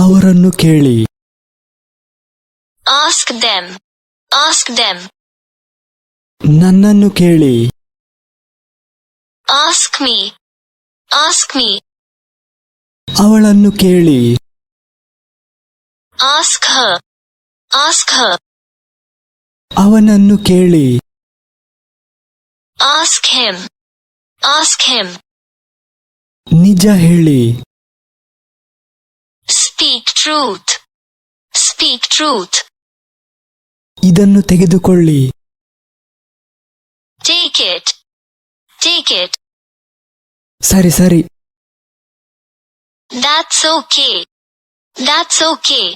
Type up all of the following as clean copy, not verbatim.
ಅವರನ್ನು ಕೇಳಿ. Ask them. Ask them. ನನ್ನನ್ನು ಕೇಳಿ. Ask me. Ask me. ಅವಳನ್ನು ಕೇಳಿ. Ask her. Ask her. ಅವನನ್ನು ಕೇಳಿ. Ask him. Ask him. ನಿಜ ಹೇಳಿ. Speak truth. Speak truth. ಇದನ್ನು ತೆಗೆದುಕೊಳ್ಳಿ. Take it. Take it. ಸರಿ ಸರಿ. That's okay. That's okay.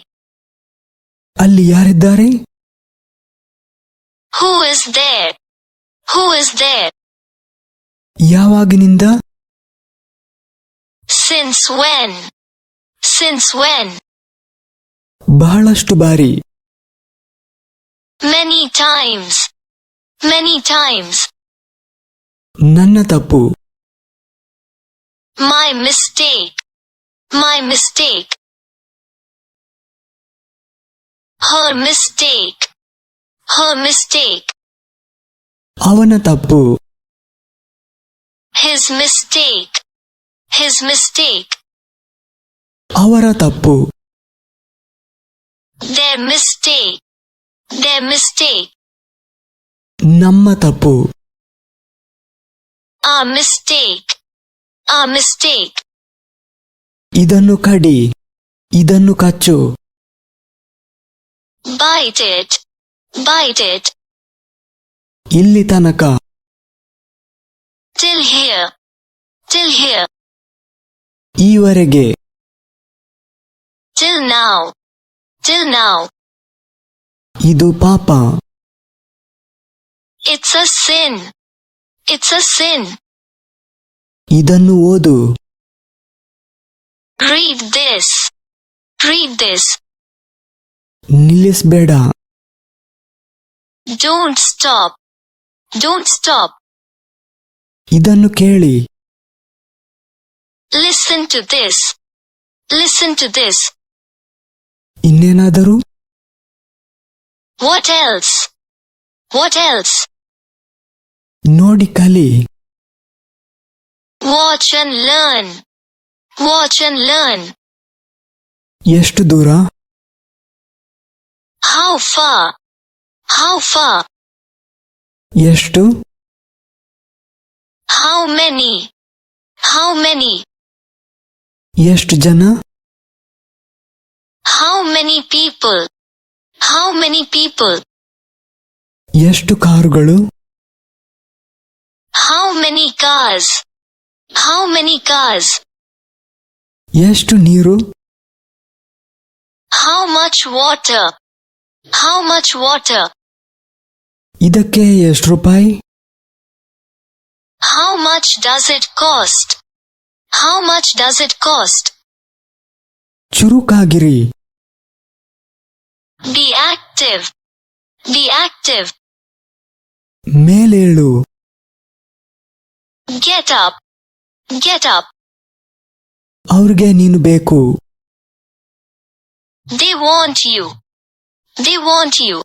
ಅಲ್ಲಿ ಯಾರಿದ್ದಾರೆ? Who is there? Who is there? ಯಾವಾಗಿನಿಂದ? Since when? Since when? ಬಹಳಷ್ಟು ಬಾರಿ. Many times. Many times. ನನ್ನ ತಪ್ಪು. My mistake. My mistake. Her mistake. Her mistake. ಅವನ ತಪ್ಪು. His mistake. His mistake. ಅವರ ತಪ್ಪು. Their mistake. Their mistake. ನಮ್ಮ ತಪ್ಪು. Our mistake. Our mistake. ಇದನ್ನು ಕಡಿ. ಇದನ್ನು ಕಚ್ಚು. Bite it. Bite it. ಇಲ್ಲಿ ತನಕ. Till here. Till here. ಈವರೆಗೆ. Till now. Till now. ಇದು ಪಾಪ. It's a sin. It's a sin. ಇದನ್ನು ಓದು. Read this. Read this. ನಿಲ್ಲಿಸಬೇಡ. Don't stop. Don't stop. ಇದನ್ನು ಕೇಳಿ. Listen to this. Listen to this. ಇನ್ನೇನಾದರೂ? What else? What else? ನೋಡಿ ಕಲಿ. Watch and learn. Watch and learn. ಎಷ್ಟು ದೂರ? How far? How far? ಎಷ್ಟು? How many? How many? ಎಷ್ಟು ಜನ? How many people? How many people? ಎಷ್ಟು ಕಾರುಗಳು? How many cars? How many cars? ಎಷ್ಟು ನೀರು? How much water? How much water? ಇದಕ್ಕೆ ಎಷ್ಟು ರೂಪಾಯಿ? How much does it cost? How much does it cost? ಚುರುಕಾಗಿರಿ. Be active. Be active. ಮೇಲೇಳು. Get up. Get up. ಅವ್ರಿಗೆ ನೀನು ಬೇಕು. They want you. They want you.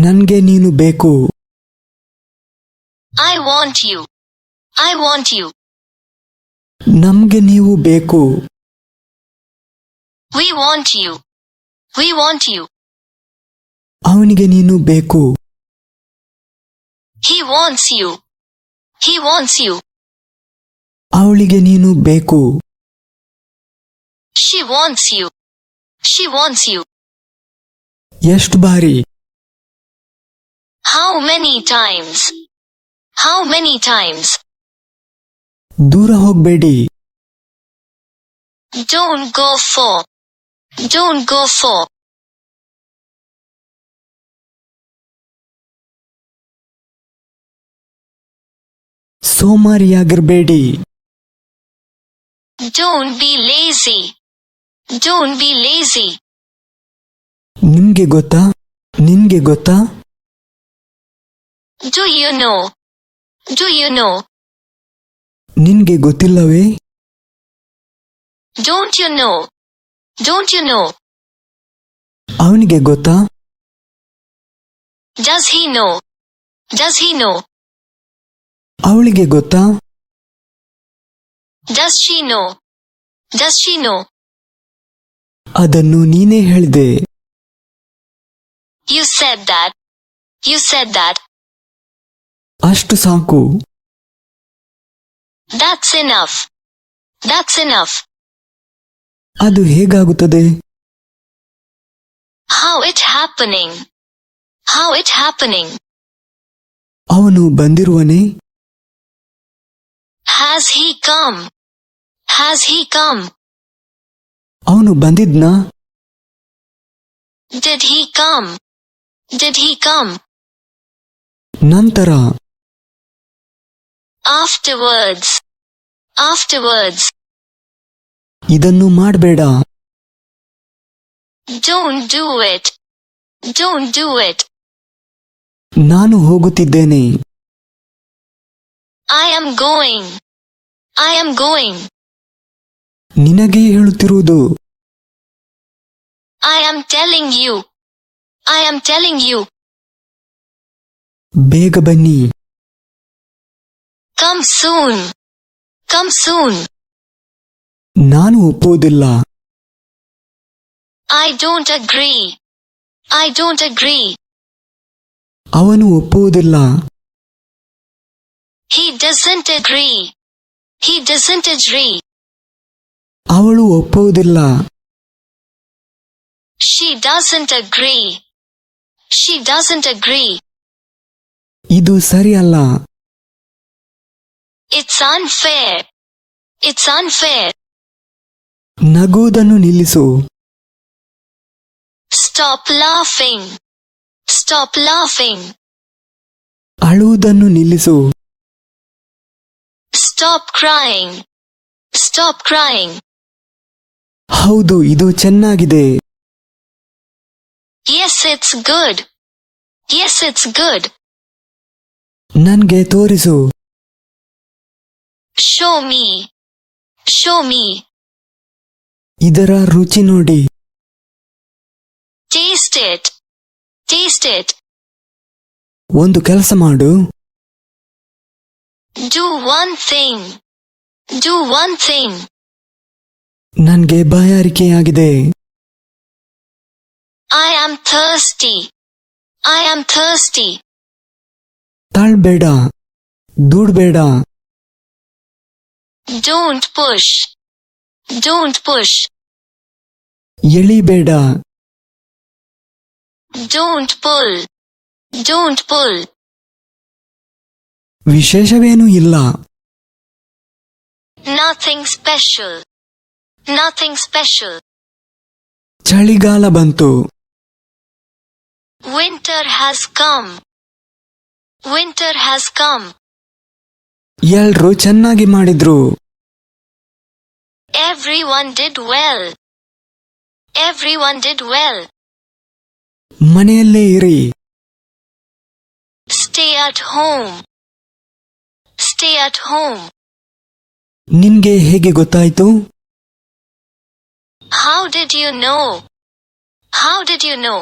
ನನ್ಗೆ ನೀನು ಬೇಕು. I want you. I want you. ನಮ್ಗೆ ನೀವು ಬೇಕು. We want you. We want you. ಅವನಿಗೆ ನೀನು ಬೇಕು. He wants you. He wants you. ಅವಳಿಗೆ ನೀನು ಬೇಕು. She wants you. She wants you. ಎಷ್ಟು ಬಾರಿ? How many times? How many times? ದೂರ ಹೋಗ್ಬೇಡಿ. Don't go for. Don't go for. ಸೋಮಾರಿಯಾಗಿರ್ಬೇಡಿ. Don't be lazy. Don't be lazy. ನಿಮ್ಗೆ ಗೊತ್ತಾ? ನಿನ್ಗೆ ಗೊತ್ತಾ? Do you know? Do you know? ನಿನ್ಗೆ ಗೊತ್ತಿಲ್ಲವೇ? Don't you know? Don't you know? ಅವನಿಗೆ ಗೊತ್ತಾ? Does he know? Does he know? ಅವಳಿಗೆ ಗೊತ್ತಾ? Does she know? Does she know? ಅದನ್ನು ನೀನೇ ಹೇಳ್ದೆ. You said that. You said that. ಅಷ್ಟು ಸಾಕು. That's enough. That's enough. ಅದು ಹೇಗಾಗುತ್ತದೆ? How it happening? How it happening? ಅವನು ಬಂದಿರುವನೇ? Has he come? Has he come? ಅವನು ಬಂದಿದ್ನಾ? Did he come? Did he come? ನಂತರ. Afterwards. Afterwards. ಇದನ್ನು ಮಾಡಬೇಡ. Don't do it. Don't do it. ನಾನು ಹೋಗುತ್ತಿದ್ದೇನೆ. I am going. I am going. ನಿನಗೇ ಹೇಳುತ್ತಿರುವುದು. I am telling you. I am telling you. ಬೇಗ ಬನ್ನಿ. Come soon. Come soon. ನಾನು ಒಪ್ಪುವುದಿಲ್ಲ. I don't agree. I don't agree. ಅವನು ಒಪ್ಪುವುದಿಲ್ಲ. He doesn't agree. He doesn't agree. ಅವಳು ಒಪ್ಪುವುದಿಲ್ಲ. She doesn't agree. She doesn't agree. ಇದು ಸರಿಯಲ್ಲ. It's unfair. It's unfair. ನಗುವುದನ್ನು ನಿಲ್ಲಿಸು. Stop laughing. Stop laughing. ಅಳುವುದನ್ನು ನಿಲ್ಲಿಸು. Stop crying. Stop crying. ಹೌದು, ಇದು ಚೆನ್ನಾಗಿದೆ. Yes, it's good. Yes, it's good. ನನ್ಗೆ ತೋರಿಸು. Show me. Show me. ಇದರ ರುಚಿ ನೋಡಿ. Taste it. Taste it. ಒಂದು ಕೆಲಸ ಮಾಡು. Do one thing. Do one thing. ನನ್ಗೆ ಬಾಯಾರಿಕೆಯಾಗಿದೆ. I am thirsty. I am thirsty. ತಾಳ್ಬೇಡ. ದೂಡ್ಬೇಡ. Don't push. Don't push. ಎಳಿಬೇಡ. Don't pull. Don't pull. ವಿಶೇಷವೇನೂ ಇಲ್ಲ. Nothing special. Nothing special. ಚಳಿಗಾಲ ಬಂತು. Winter has come. Winter has come. ಎಲ್ರೂ ಚೆನ್ನಾಗಿ ಮಾಡಿದ್ರು. Everyone did well. Everyone did well. ಮನೆಯಲ್ಲೇ ಇರಿ. Stay at home. Stay at home. ನಿನ್ಗೆ ಹೇಗೆ ಗೊತ್ತಾಯ್ತು? How did you know? How did you know?